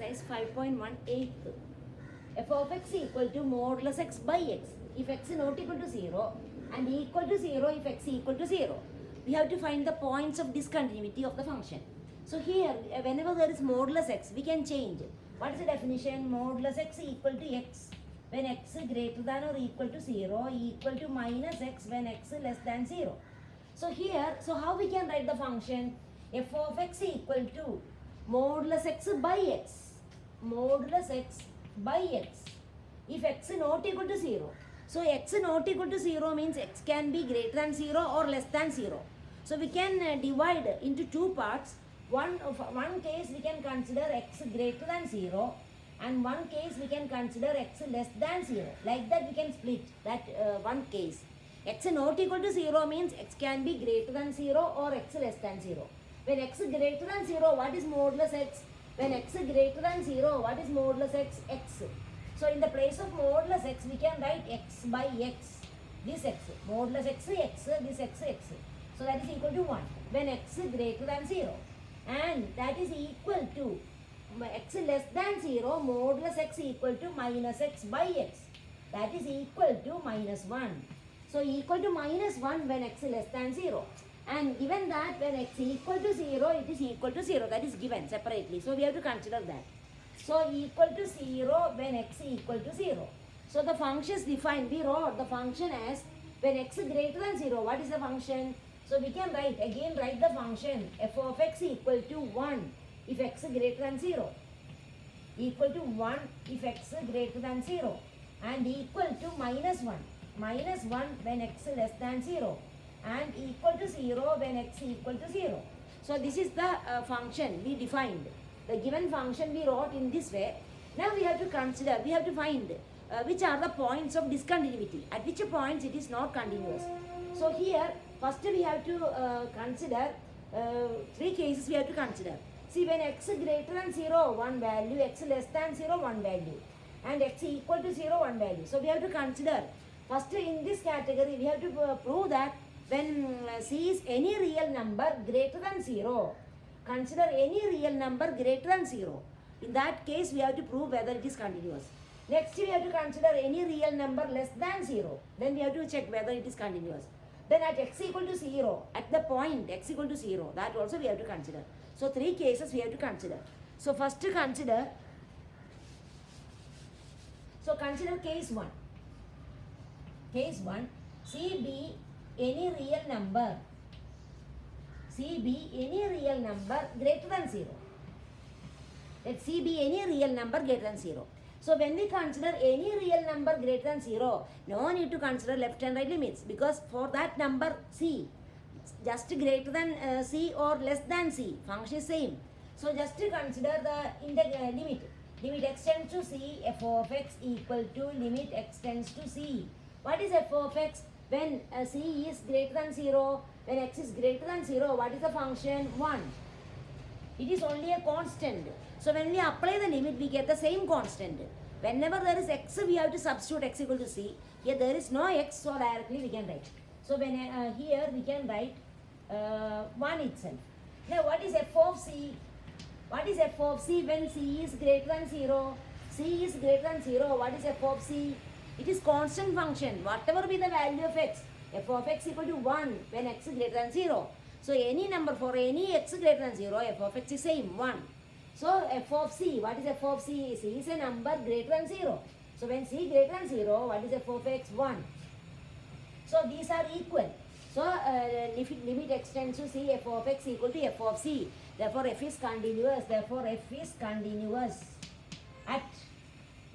exercise 5.18. F of x equal to modulus x by x if x not equal to 0 and equal to 0 if x equal to 0. We have to find the points of discontinuity of the function. So here, whenever there is modulus x, we can change. What is the definition? Modulus x equal to x when x greater than or equal to 0, equal to minus x when x less than 0. So here, so how we can write the function? F of x equal to modulus x by x. Modulus x by x. If x not equal to 0. So x not equal to 0 means x can be greater than 0 or less than 0. So we can divide into two parts. One case we can consider x greater than 0 and one case we can consider x less than 0. Like that we can split that one case. X not equal to 0 means x can be greater than 0 or x less than 0. When x greater than 0, what is modulus x? When x greater than 0, what is modulus x? X. So in the place of modulus x, we can write x by x. This x. Modulus x, x. This x, x. So that is equal to 1. When x greater than 0. And that is equal to x less than 0, modulus x equal to minus x by x. That is equal to minus 1. So equal to minus 1 when x less than 0. And given that when x equal to 0, it is equal to 0. That is given separately. So we have to consider that. So equal to 0 when x equal to 0. So the function is defined. We wrote the function as when x greater than 0. What is the function? So we can write the function f of x equal to 1 if x greater than 0. Equal to 1 if x greater than 0. And equal to minus 1. Minus 1 when x less than 0. And equal to 0 when x equal to 0. So this is the function we defined. The given function we wrote in this way. Now we have to consider, we have to find which are the points of discontinuity. At which points it is not continuous. So here, first we have to consider three cases we have to consider. See, when x greater than 0, one value, x less than 0, one value. And x equal to 0, one value. So we have to consider, first in this category, we have to prove that when C is any real number greater than 0, consider any real number greater than 0. In that case, we have to prove whether it is continuous. Next, we have to consider any real number less than 0. Then we have to check whether it is continuous. Then at x equal to 0, at the point x equal to 0, that also we have to consider. So three cases we have to consider. So first to consider, consider case 1. Case 1, C be any real number. C be any real number greater than 0. Let C be any real number greater than 0. So when we consider any real number greater than 0, no need to consider left and right limits because for that number C, just greater than C or less than C, function is same. So just to consider the limit. Limit x tends to C, f of x equal to limit x tends to C. What is f of x? When C is greater than 0, when x is greater than 0, what is the function? 1. It is only a constant. So when we apply the limit, we get the same constant. Whenever there is x, we have to substitute x equal to C. Here there is no x, so directly we can write. So when here we can write 1 itself. Now what is f of C? What is f of C when C is greater than 0? C is greater than 0. What is f of C? It is constant function. Whatever be the value of x, f of x equal to 1 when x is greater than 0. So any number for any x greater than 0, f of x is same, 1. So f of C, what is f of C? C is a number greater than 0. So when C greater than 0, what is f of x? 1. So these are equal. So limit x tends to C, f of x equal to f of C. Therefore f is continuous. Therefore f is continuous at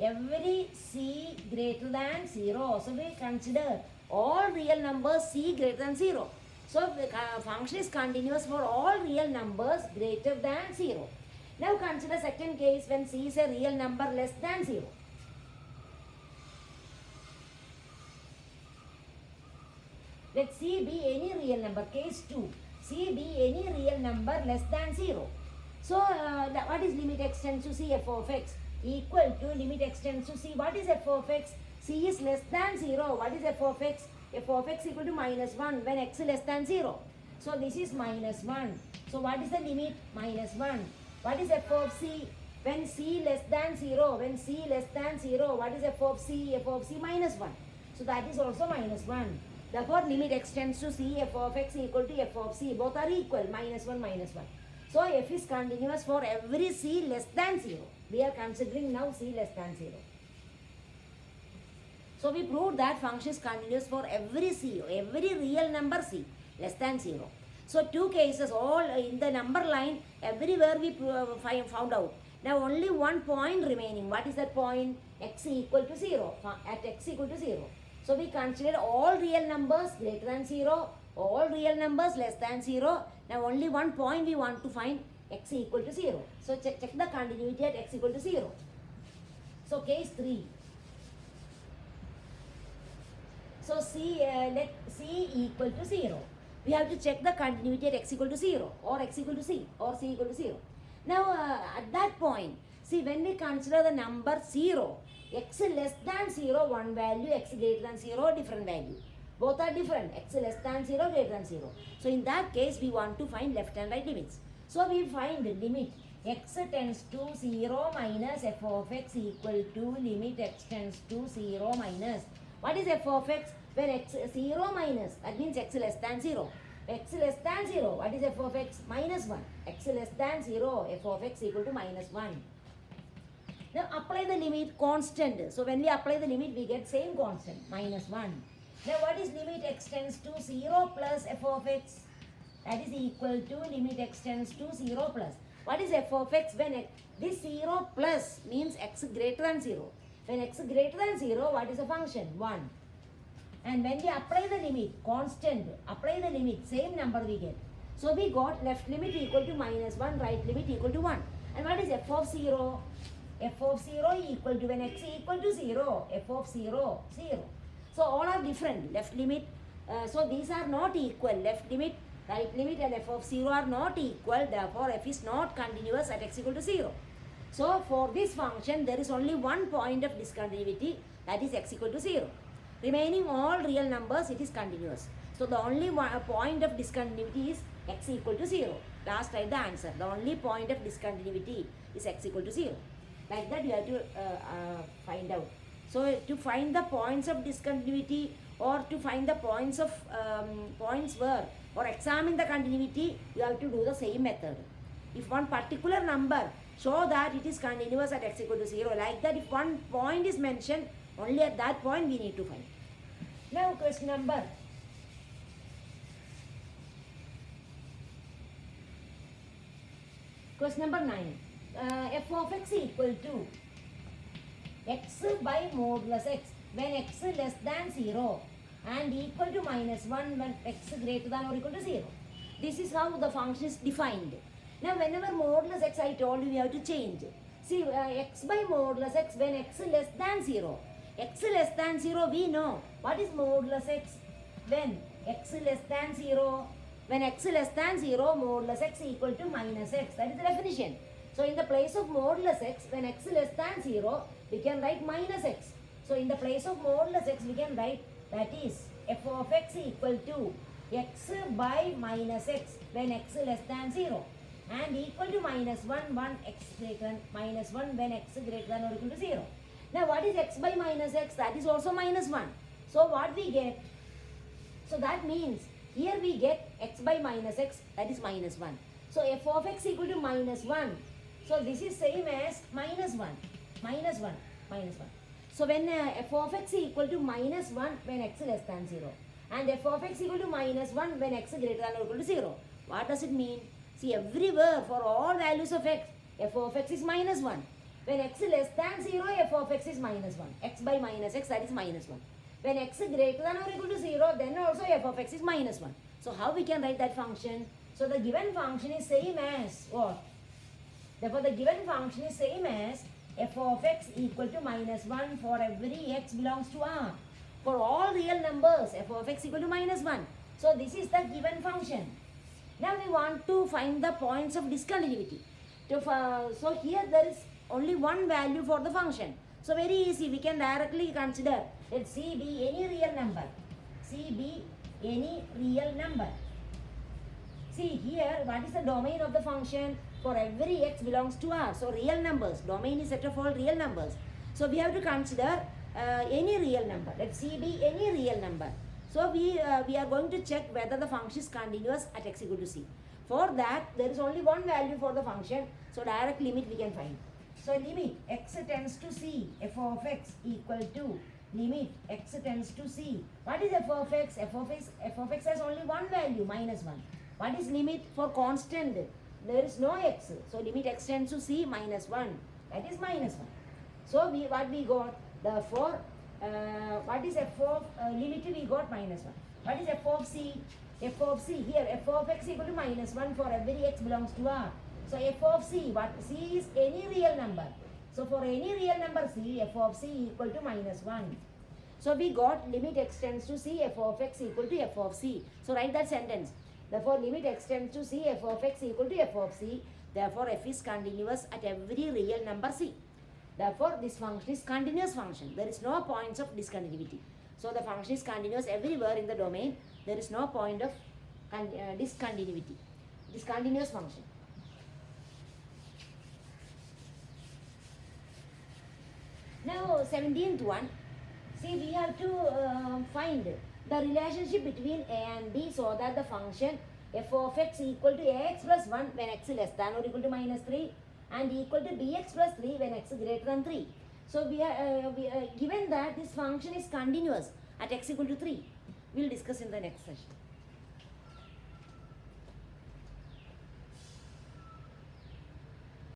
every C greater than 0. So we consider all real numbers C greater than 0. So the function is continuous for all real numbers greater than 0. Now consider second case when C is a real number less than 0. Let C be any real number. Case 2. C be any real number less than 0. So what is limit x tends to C, f of x equal to limit x tends to C. What is f of x? C is less than 0. What is f of x? F of x equal to minus 1 when x is less than 0. So this is minus 1. So what is the limit? Minus 1. What is f of C? when c less than 0, when c less than 0, what is f of c? F of c minus 1. So that is also minus 1. Therefore, limit extends to c, f of x equal to f of c. Both are equal, minus 1, minus 1. So f is continuous for every c less than 0. We are considering now c less than 0. So we proved that function is continuous for every c, every real number c less than 0. So two cases, all in the number line, everywhere we found out. Now only one point remaining. What is that point? X equal to 0. At x equal to 0. So we consider all real numbers greater than 0, all real numbers less than 0. Now only one point we want to find, x equal to 0. So check the continuity at x equal to 0. So case 3. So let c equal to 0. We have to check the continuity at x equal to 0 or x equal to c or c equal to 0. Now at that point, see, when we consider the number 0, x less than 0 one value, x greater than 0 different value. Both are different, x less than 0 greater than 0. So in that case we want to find left and right limits. So we find limit x tends to 0 minus f of x equal to limit x tends to 0 minus. What is f of x? When x 0 minus, that means x less than 0. X less than 0, what is f of x? Minus 1. X less than 0, f of x equal to minus 1. Now apply the limit constant. So when we apply the limit, we get same constant, minus 1. Now what is limit x tends to 0 plus f of x? That is equal to limit x tends to 0 plus. What is f of x? When this 0 plus means x greater than 0. When x greater than 0, what is the function? 1. And when we apply the limit, constant, apply the limit, same number we get. So we got left limit equal to minus 1, right limit equal to 1. And what is f of 0? F of 0 equal to, when x equal to 0, f of 0, 0. So all are different, left limit. So these are not equal, left limit, right limit and f of 0 are not equal. Therefore, f is not continuous at x equal to 0. So for this function, there is only one point of discontinuity, that is x equal to 0. Remaining all real numbers, it is continuous. So the only point of discontinuity is x equal to 0. Last write the answer. The only point of discontinuity is x equal to 0. Like that you have to find out. So to find the points of discontinuity or to find the points of points where or examine the continuity, you have to do the same method. If one particular number show that it is continuous at x equal to 0, like that if one point is mentioned, only at that point we need to find. Now question number 9. F of x equal to x by modulus x when x less than 0 and equal to minus 1 when x greater than or equal to 0. This is how the function is defined. Now whenever modulus x, I told you we have to change. See, x by modulus x when x less than 0. X less than 0 we know. What is modulus x? When x less than 0. When x less than 0, modulus x equal to minus x. That is the definition. So in the place of modulus x, when x less than 0, we can write minus x. So in the place of modulus x, we can write that is f of x equal to x by minus x when x less than 0 and equal to minus 1 x greater than minus 1 when x greater than or equal to 0. Now what is x by minus x? That is also minus 1. So what we get? So that means here we get x by minus x, that is minus 1. So f of x equal to minus 1. So this is same as minus 1. Minus 1. Minus 1. So when f of x equal to minus 1 when x less than 0 and f of x equal to minus 1 when x greater than or equal to 0. What does it mean? See, everywhere for all values of x, f of x is minus 1. When x less than 0, f of x is minus 1. X by minus x, that is minus 1. When x greater than or equal to 0, then also f of x is minus 1. So how we can write that function? So the given function is same as what? Therefore the given function is same as f of x equal to minus 1 for every x belongs to R. For all real numbers, f of x equal to minus 1. So this is the given function. Now we want to find the points of discontinuity. So here there is only one value for the function. So very easy, we can directly consider let C be any real number. C be any real number. See here, what is the domain of the function? For every x belongs to R. So real numbers. Domain is set of all real numbers. So we have to consider any real number. Let C be any real number. So we are going to check whether the function is continuous at x equal to c. For that, there is only one value for the function. So direct limit we can find. So limit x tends to c, f of x equal to limit x tends to c. What is f of x? F of x has only one value, minus 1. What is limit for constant? There is no x. So limit x tends to c minus 1. That is minus 1. So what we got? Therefore, what is f of limit we got minus 1. What is f of c? F of c here, f of x equal to minus 1 for every x belongs to R. So f of c, what c is any real number. So for any real number c, f of c equal to minus 1. So we got limit x tends to c, f of x equal to f of c. So write that sentence. Therefore limit x tends to c, f of x equal to f of c. Therefore f is continuous at every real number c. Therefore this function is continuous function. There is no points of discontinuity. So the function is continuous everywhere in the domain. There is no point of discontinuity. It is continuous function. Now 17th one. See, we have to find the relationship between a and b so that the function f of x equal to ax plus 1 when x is less than or equal to minus 3 and equal to bx plus 3 when x is greater than 3. So we are given that this function is continuous at x equal to 3. We will discuss in the next session.